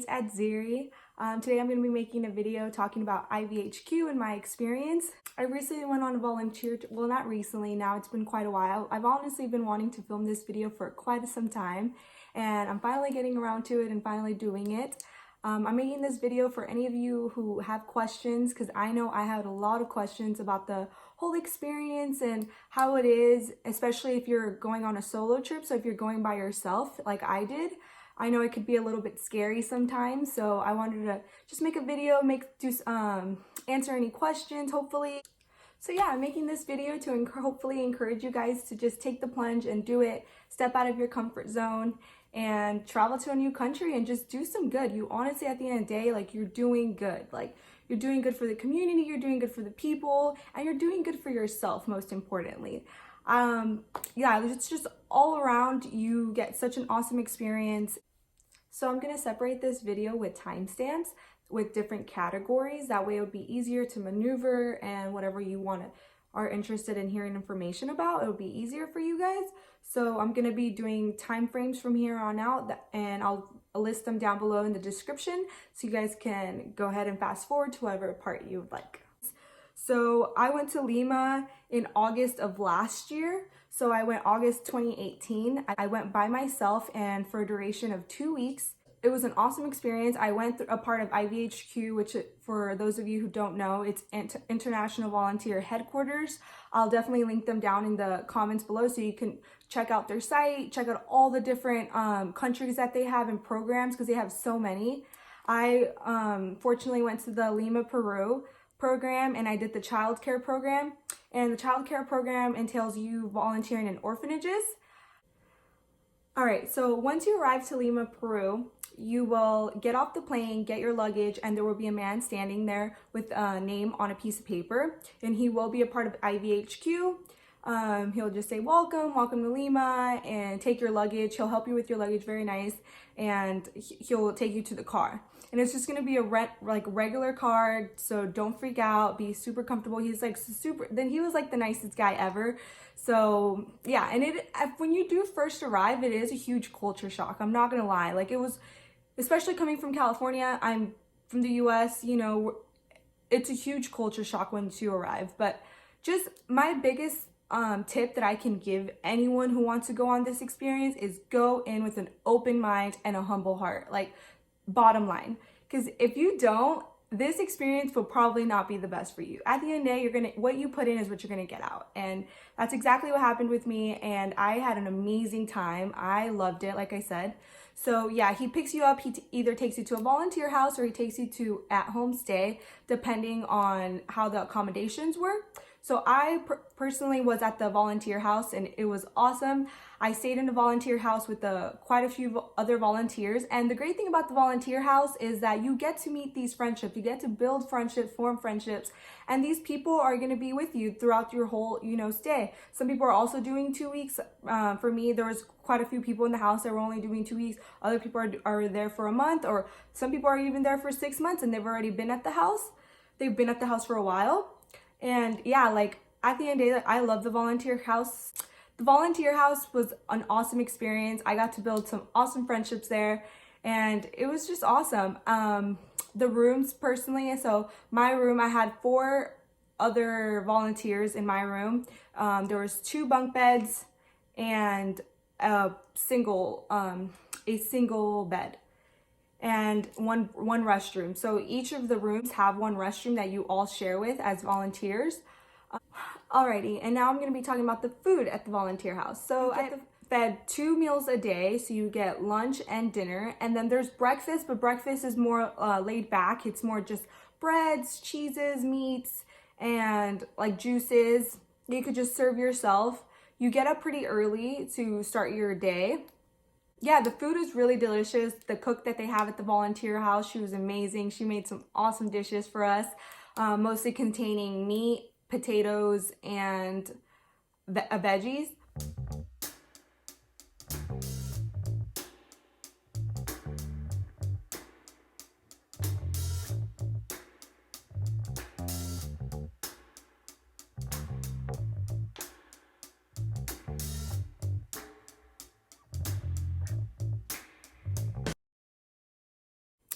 is Adziri. Today I'm going to be making a video talking about IVHQ and my experience. I recently went on a volunteer, well not recently, now it's been quite a while. I've honestly been wanting to film this video for quite some time and I'm finally getting around to it and finally doing it. I'm making this video for any of you who have questions because I know I had a lot of questions about the whole experience and how it is, especially if you're going on a solo trip. So if you're going by yourself like I did, I know it could be a little bit scary sometimes. So I wanted to just make a video, answer any questions, hopefully. So yeah, I'm making this video to hopefully encourage you guys to just take the plunge and do it, step out of your comfort zone and travel to a new country and just do some good. You honestly, at the end of the day, like you're doing good. Like you're doing good for the community, you're doing good for the people, and you're doing good for yourself, most importantly. Yeah, it's just all around, you get such an awesome experience. So I'm going to separate this video with timestamps with different categories. That way it would be easier to maneuver, and whatever you are interested in hearing information about, it would be easier for you guys. So I'm going to be doing time frames from here on out, and I'll list them down below in the description so you guys can go ahead and fast forward to whatever part you would like. So I went to Lima in August of last year. So I went August 2018. I went by myself and for a duration of 2 weeks. It was an awesome experience. I went through a part of IVHQ, which for those of you who don't know, it's International Volunteer Headquarters. I'll definitely link them down in the comments below so you can check out their site, check out all the different countries that they have and programs, because they have so many. I fortunately went to the Lima, Peru program, and I did the child care program. And the child care program entails you volunteering in orphanages. All right, so once you arrive to Lima, Peru, you will get off the plane, get your luggage, and there will be a man standing there with a name on a piece of paper, and he will be a part of IVHQ. He'll just say, welcome to Lima, and take your luggage. He'll help you with your luggage, very nice, and he'll take you to the car. And it's just gonna be a regular car, so don't freak out, be super comfortable. He's like he was like the nicest guy ever. So yeah, and when you do first arrive, it is a huge culture shock. I'm not gonna lie, like it was, especially coming from California, I'm from the US, you know, it's a huge culture shock once you arrive. But just my biggest tip that I can give anyone who wants to go on this experience is go in with an open mind and a humble heart, like bottom line. Because if you don't, this experience will probably not be the best for you. At the end of the day, what you put in is what you're gonna get out. And that's exactly what happened with me, and I had an amazing time. I loved it, like I said. So yeah, he picks you up, he either takes you to a volunteer house or he takes you to at-home stay, depending on how the accommodations were. So I personally was at the volunteer house and it was awesome. I stayed in a volunteer house with quite a few other volunteers. And the great thing about the volunteer house is that you get to meet these friendships. You get to build friendships, form friendships. And these people are going to be with you throughout your whole, stay. Some people are also doing 2 weeks. For me, there was quite a few people in the house that were only doing 2 weeks. Other people are there for a month, or some people are even there for 6 months and they've already been at the house. They've been at the house for a while. And yeah, like at the end of the day, I love the volunteer house. The volunteer house was an awesome experience. I got to build some awesome friendships there and it was just awesome. The rooms personally, so my room, I had 4 other volunteers in my room. There was 2 bunk beds and a single bed and one restroom. So each of the rooms have one restroom that you all share with as volunteers. Alrighty, and now I'm going to be talking about the food at the volunteer house. So I get fed 2 meals a day, so you get lunch and dinner, and then there's breakfast, but breakfast is more laid back. It's more just breads, cheeses, meats, and like juices. You could just serve yourself. You get up pretty early to start your day. Yeah, the food is really delicious. The cook that they have at the volunteer house, she was amazing. She made some awesome dishes for us, mostly containing meat, potatoes, and veggies.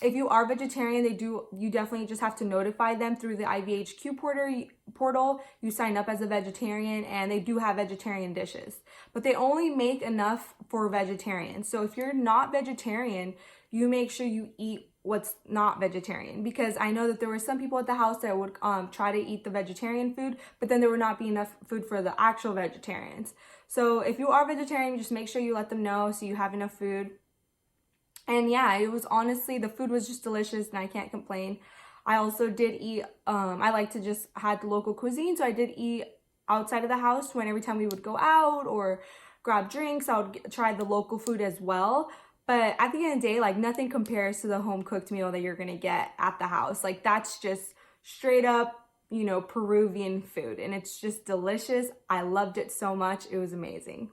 if you are vegetarian, you definitely just have to notify them through the IVHQ portal. You sign up as a vegetarian, and they do have vegetarian dishes, but they only make enough for vegetarians. So if you're not vegetarian, you make sure you eat what's not vegetarian, because I know that there were some people at the house that would try to eat the vegetarian food, but then there would not be enough food for the actual vegetarians. So if you are vegetarian, just make sure you let them know so you have enough food. And yeah, it was honestly, the food was just delicious and I can't complain. I also did eat, I like to just had local cuisine, so I did eat outside of the house every time we would go out or grab drinks. I would try the local food as well. But at the end of the day, like, nothing compares to the home cooked meal that you're gonna get at the house. Like, that's just straight up, you know, Peruvian food, and it's just delicious. I loved it so much. It was amazing.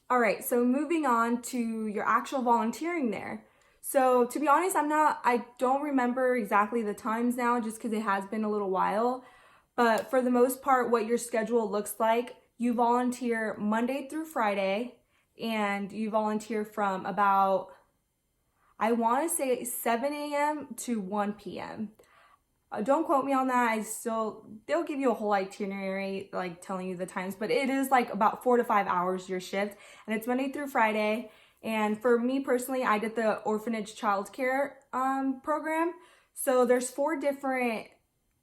All right, so moving on to your actual volunteering there. So to be honest, I don't remember exactly the times now, just because it has been a little while. But for the most part, what your schedule looks like, you volunteer Monday through Friday, and you volunteer from about, I want to say 7 a.m. to 1 p.m. Don't quote me on that. They'll give you a whole itinerary, like telling you the times, but it is like about 4 to 5 hours your shift, and it's Monday through Friday. And for me personally, I did the orphanage childcare program. So there's 4 different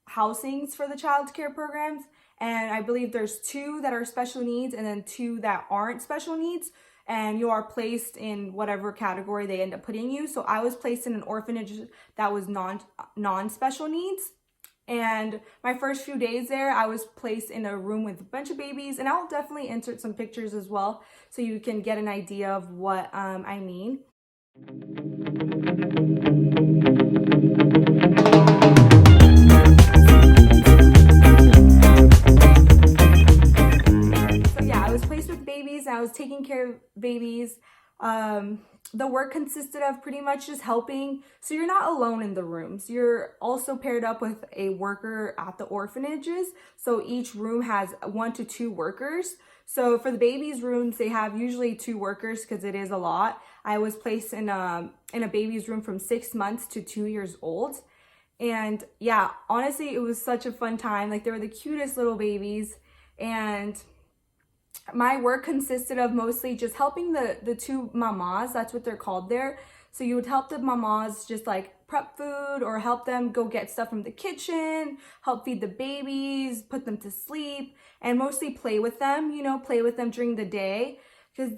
housings for the childcare programs, and I believe there's 2 that are special needs and then 2 that aren't special needs, and you are placed in whatever category they end up putting you. So I was placed in an orphanage that was non-special needs. And my first few days there, I was placed in a room with a bunch of babies, and I'll definitely insert some pictures as well so you can get an idea of what I mean. So yeah, I was placed with babies, and I was taking care of babies. The work consisted of pretty much just helping. So you're not alone in the rooms. You're also paired up with a worker at the orphanages. So each room has 1 to 2 workers. So for the babies' rooms, they have usually 2 workers because it is a lot. I was placed in a baby's room from 6 months to 2 years old. And yeah, honestly, it was such a fun time. Like, they were the cutest little babies. And my work consisted of mostly just helping the 2 mamas. That's what they're called there. So you would help the mamas just like prep food, or help them go get stuff from the kitchen, help feed the babies, put them to sleep, and mostly play with them, you know, play with them during the day, because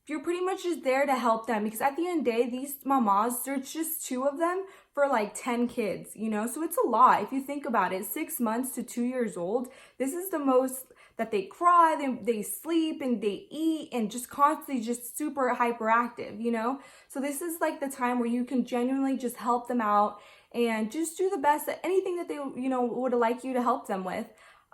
you're pretty much just there to help them. Because at the end of the day, these mamas, there's just 2 of them for like 10 kids, you know? So it's a lot. If you think about it, 6 months to 2 years old, this is the most that they cry, they sleep, and they eat, and just constantly just super hyperactive, you know? So this is like the time where you can genuinely just help them out and just do the best at anything that they, you know, would like you to help them with.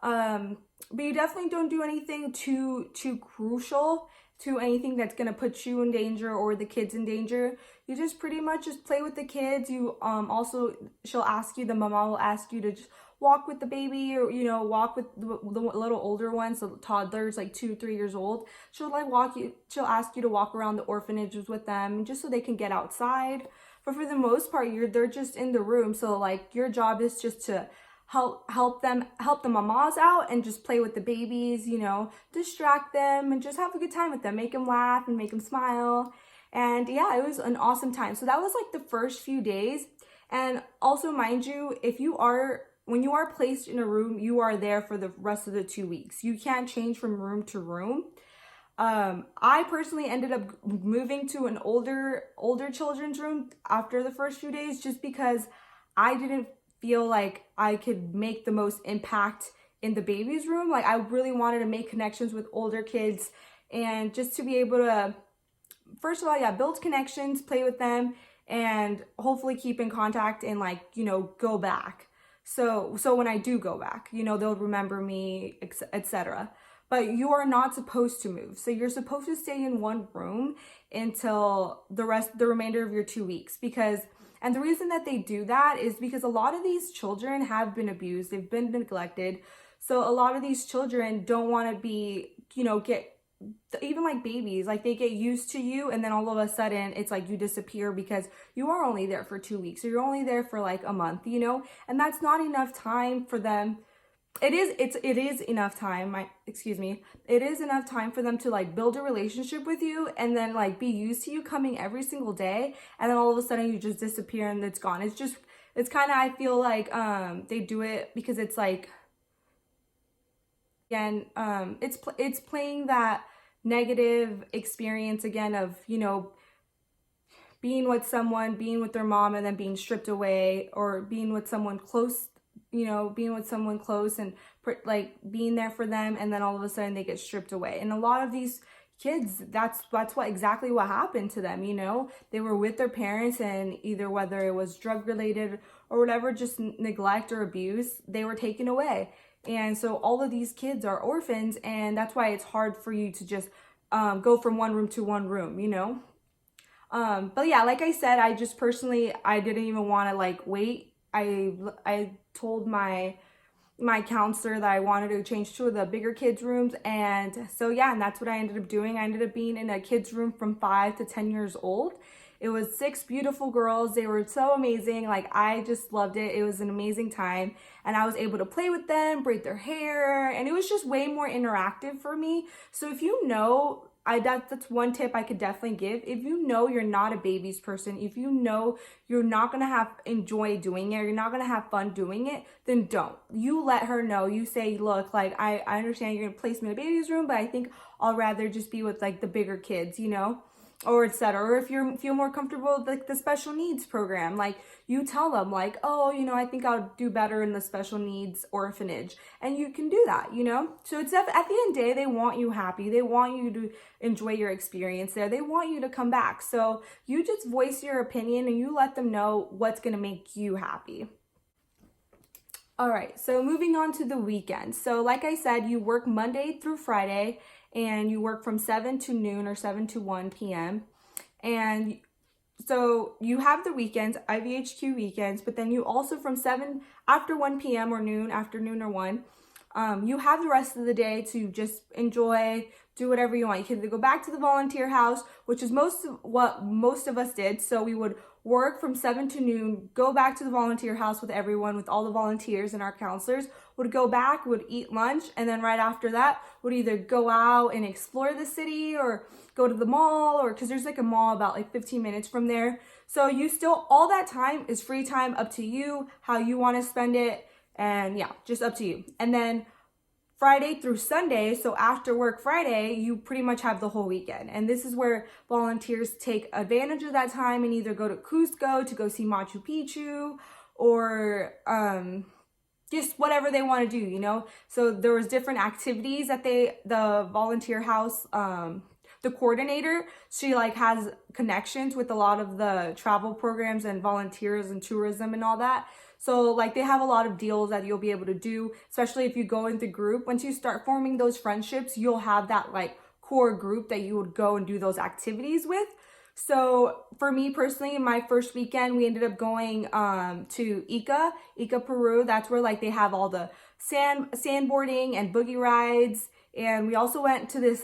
But you definitely don't do anything too crucial, to anything that's gonna put you in danger or the kids in danger. You just pretty much just play with the kids. You also, the mama will ask you to just walk with the baby, or, you know, walk with the little older ones, so toddlers like 2 to 3 years old. She'll ask you to walk around the orphanages with them, just so they can get outside. But for the most part, they're just in the room. So like, your job is just to help the mamas out and just play with the babies, you know, distract them and just have a good time with them, make them laugh and make them smile. And yeah, it was an awesome time. So that was like the first few days. And also, mind you, when you are placed in a room, you are there for the rest of the 2 weeks. You can't change from room to room. I personally ended up moving to an older children's room after the first few days, just because I didn't feel like I could make the most impact in the baby's room. Like, I really wanted to make connections with older kids, and just to be able to, first of all, yeah, build connections, play with them, and hopefully keep in contact and, like, you know, go back. So when I do go back, you know, they'll remember me, etc. But you are not supposed to move. So you're supposed to stay in one room until the remainder of your 2 weeks. And the reason that they do that is because a lot of these children have been abused. They've been neglected. So a lot of these children don't want to be, you know, even like babies, like they get used to you, and then all of a sudden it's like you disappear because you are only there for 2 weeks, or you're only there for like a month, you know, and that's not enough time for them. It is enough time, it is enough time for them to like build a relationship with you, and then like be used to you coming every single day, and then all of a sudden you just disappear and it's gone. It's kind of, I feel like they do it because it's like, again, it's playing that negative experience again of, you know, being with their mom and then being stripped away, or being with someone close, you know, being with someone close and like being there for them, and then all of a sudden they get stripped away. And a lot of these kids, that's exactly what happened to them, you know. They were with their parents, and either whether it was drug related or whatever, just neglect or abuse, they were taken away. And so all of these kids are orphans, and that's why it's hard for you to just go from one room to one room, you know. But yeah, like I said, I just personally, I didn't even want to like wait. I told my counselor that I wanted to change to the bigger kids rooms, and so yeah, and that's what I ended up doing. I ended up being in a kids room from 5 to 10 years old. It was 6 beautiful girls. They were so amazing. Like, I just loved it. It was an amazing time. And I was able to play with them, braid their hair, and it was just way more interactive for me. So if you know, that's one tip I could definitely give. If you know you're not a babies person, if you know you're not gonna enjoy doing it, or you're not gonna have fun doing it, then don't. You let her know. You say, look, like, I understand you're gonna place me in a babies room, but I think I'll rather just be with like the bigger kids, you know, or etc. Or if you feel more comfortable with like the special needs program, like you tell them like, oh, you know, I think I'll do better in the special needs orphanage, and you can do that, you know. So it's at the end of the day, they want you happy, they want you to enjoy your experience there, they want you to come back. So you just voice your opinion and you let them know what's going to make you happy. All right, so moving on to the weekend. So like I said, you work Monday through Friday, and you work from 7 to noon or 7 to 1 p.m. And so you have the weekends, IVHQ weekends, but then you also from 7 after 1 p.m. or noon, afternoon or 1, you have the rest of the day to just enjoy, do whatever you want. You can either go back to the volunteer house, which is what most of us did. So we would work from 7 to noon, go back to the volunteer house with everyone, with all the volunteers and our counselors, would go back, would eat lunch, and then right after that would either go out and explore the city or go to the mall, or because there's like a mall about like 15 minutes from there. So you still, all that time is free time, up to you, how you want to spend it, and yeah, just up to you. And then Friday through Sunday, so after work Friday, you pretty much have the whole weekend. And this is where volunteers take advantage of that time and either go to Cusco to go see Machu Picchu, or just whatever they want to do, you know. So there was different activities that the volunteer house, the coordinator, she like has connections with a lot of the travel programs and volunteers and tourism and all that. So like they have a lot of deals that you'll be able to do, especially if you go in the group. Once you start forming those friendships, you'll have that like core group that you would go and do those activities with. So for me personally, my first weekend, we ended up going to Ica, Peru. That's where like they have all the sandboarding and boogie rides. And we also went to this,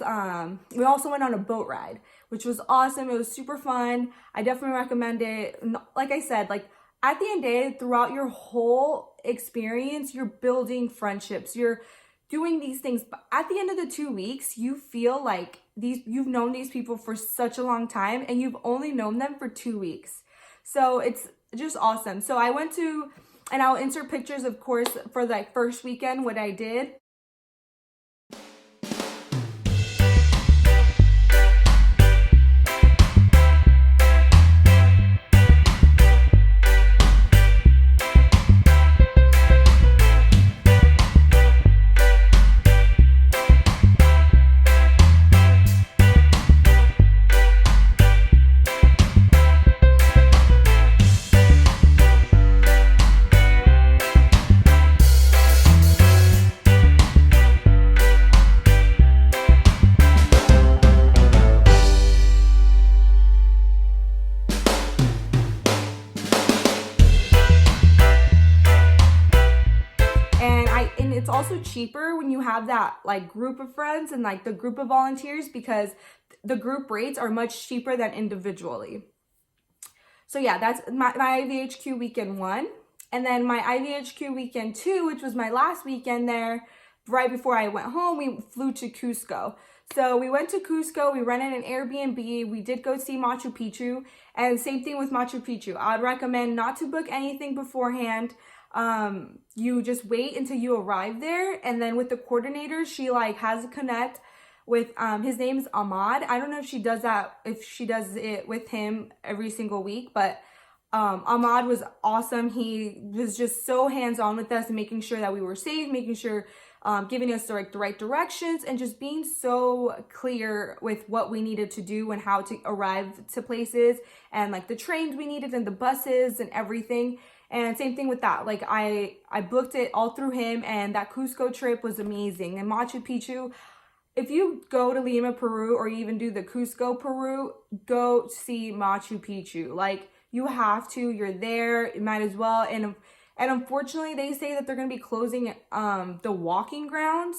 we also went on a boat ride, which was awesome. It was super fun. I definitely recommend it. Like I said, like at the end of the day, throughout your whole experience, you're building friendships, you're doing these things. But at the end of the 2 weeks, you feel like you've known these people for such a long time, and you've only known them for 2 weeks. So it's just awesome. So I went to, and I'll insert pictures, of course, for that first weekend, what I did. cheaper when you have that like group of friends and like the group of volunteers, because the group rates are much cheaper than individually. So yeah, that's my IVHQ weekend 1. And then my IVHQ weekend 2, which was my last weekend there, right before I went home, we flew to Cusco. So we went to Cusco, we rented an Airbnb, we did go see Machu Picchu, and same thing with Machu Picchu. I'd recommend not to book anything beforehand. You just wait until you arrive there, and then with the coordinator, she like has a connect with his name's Ahmad. I don't know if she does it with him every single week, but Ahmad was awesome. He was just so hands-on with us and making sure that we were safe, making sure giving us the right directions, and just being so clear with what we needed to do and how to arrive to places, and like the trains we needed and the buses and everything. And same thing with that, like I booked it all through him, and that Cusco trip was amazing. And Machu Picchu, if you go to Lima, Peru, or even do the Cusco, Peru, go see Machu Picchu. Like, you have to, you're there, you might as well. And unfortunately, they say that they're going to be closing the walking grounds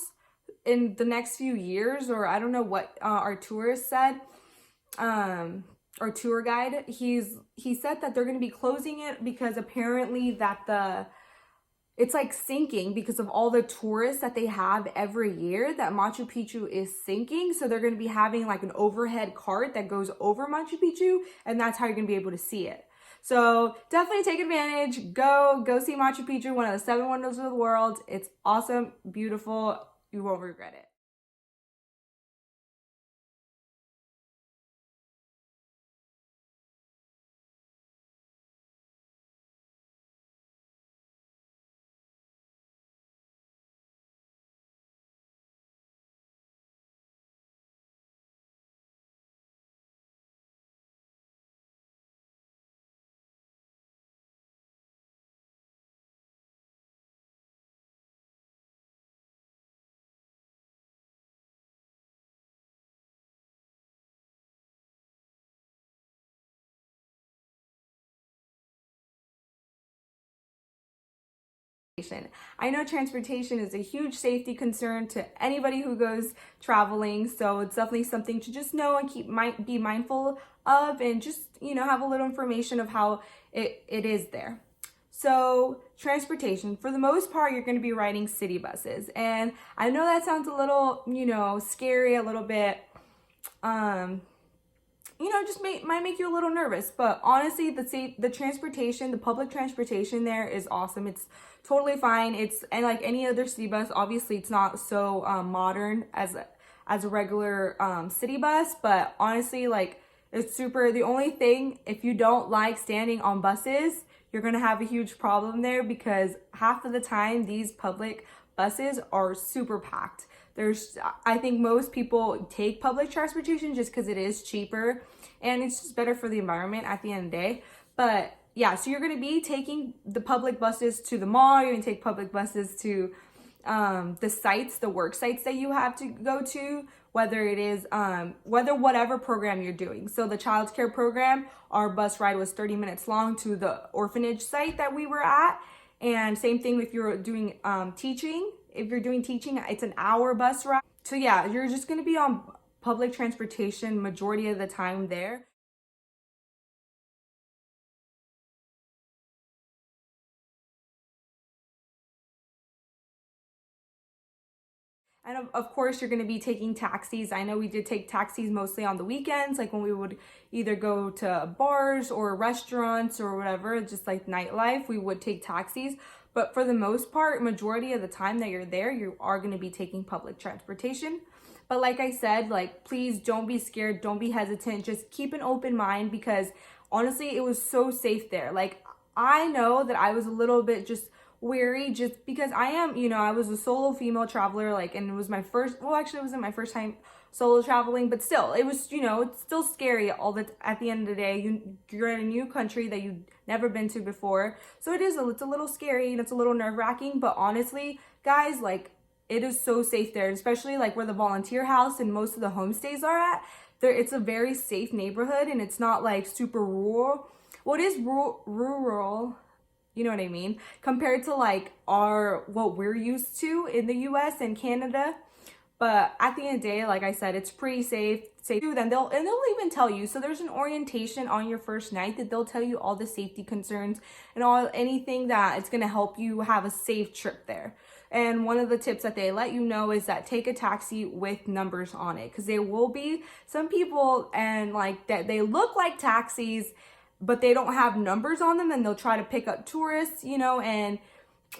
in the next few years, or I don't know what our tourist said, our tour guide. He said that they're going to be closing it because apparently that it's like sinking because of all the tourists that they have every year, that Machu Picchu is sinking. So they're going to be having like an overhead cart that goes over Machu Picchu, and that's how you're going to be able to see it. So definitely take advantage. Go see Machu Picchu, one of the 7 wonders of the world. It's awesome, beautiful. You won't regret it. I know transportation is a huge safety concern to anybody who goes traveling, so it's definitely something to just know and be mindful of, and just, you know, have a little information of how it is there. So transportation, for the most part, you're going to be riding city buses, and I know that sounds a little, you know, scary, a little bit you know, just might make you a little nervous. But honestly, the public transportation there is awesome. It's totally fine. And like any other city bus, obviously it's not so modern as a regular city bus, but honestly, like, it's super. The only thing, if you don't like standing on buses, you're gonna have a huge problem there, because half of the time these public buses are super packed. I think most people take public transportation just because it is cheaper and it's just better for the environment at the end of the day. But yeah, so you're going to be taking the public buses to the mall. You're going to take public buses to the work sites that you have to go to, whatever program you're doing. So the child care program, our bus ride was 30 minutes long to the orphanage site that we were at. And same thing if you're doing teaching. If you're doing teaching, it's an hour bus ride. So yeah, you're just going to be on public transportation majority of the time there. And of course, you're going to be taking taxis. I know we did take taxis mostly on the weekends, like when we would either go to bars or restaurants or whatever, just like nightlife, we would take taxis. But for the most part, majority of the time that you're there, you are going to be taking public transportation. But like I said, like, please don't be scared. Don't be hesitant. Just keep an open mind, because honestly, it was so safe there. Like, I know that I was a little bit just wary, just because I am, you know, I was a solo female traveler, like, and it was my first, well, actually it wasn't my first time solo traveling, but still, it was, you know, it's still scary at the end of the day. You're in a new country that you've never been to before, so it's a little scary and it's a little nerve-wracking. But honestly, guys, like, it is so safe there, especially like where the volunteer house and most of the homestays are at. It's a very safe neighborhood, and it's not like super rural. Well, it is rural. You know what I mean? Compared to like what we're used to in the US and Canada. But at the end of the day, like I said, it's pretty safe. Then they'll even tell you. So there's an orientation on your first night that they'll tell you all the safety concerns and anything that it's gonna help you have a safe trip there. And one of the tips that they let you know is that take a taxi with numbers on it, because there will be some people and like that they look like taxis, but they don't have numbers on them, and they'll try to pick up tourists, you know, and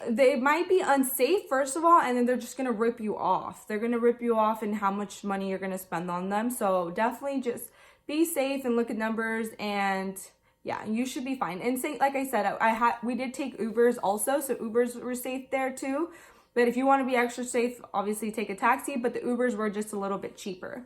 they might be unsafe first of all, and then they're just gonna rip you off. They're gonna rip you off and how much money you're gonna spend on them. So definitely just be safe and look at numbers, and yeah, you should be fine. And say, like I said, we did take Ubers also, so Ubers were safe there too. But if you want to be extra safe, obviously take a taxi, but the Ubers were just a little bit cheaper.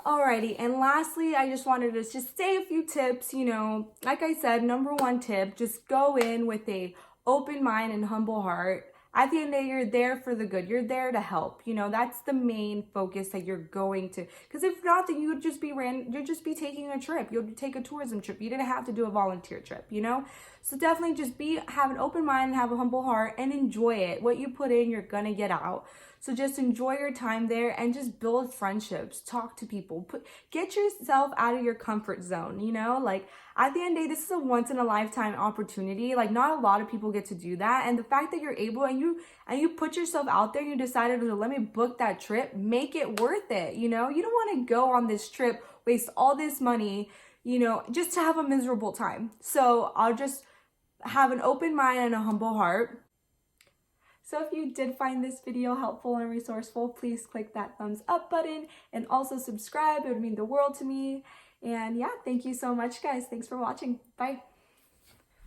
Alrighty, and lastly, I just wanted to just say a few tips. You know, like I said, number one tip, just go in with a open mind and humble heart. At the end of the day, you're there for the good. You're there to help. You know, that's the main focus that you're going to. Because if not, then you'd just be taking a trip. You'll take a tourism trip. You didn't have to do a volunteer trip, you know? So definitely just have an open mind and have a humble heart and enjoy it. What you put in, you're gonna get out. So just enjoy your time there and just build friendships, talk to people, get yourself out of your comfort zone, you know? Like at the end of the day, this is a once in a lifetime opportunity. Like not a lot of people get to do that. And the fact that you're able and you put yourself out there, you decided to let me book that trip, make it worth it, you know? You don't want to go on this trip, waste all this money, you know, just to have a miserable time. So I'll just have an open mind and a humble heart. So if you did find this video helpful and resourceful, please click that thumbs up button and also subscribe. It would mean the world to me. And yeah, thank you so much, guys. Thanks for watching. Bye.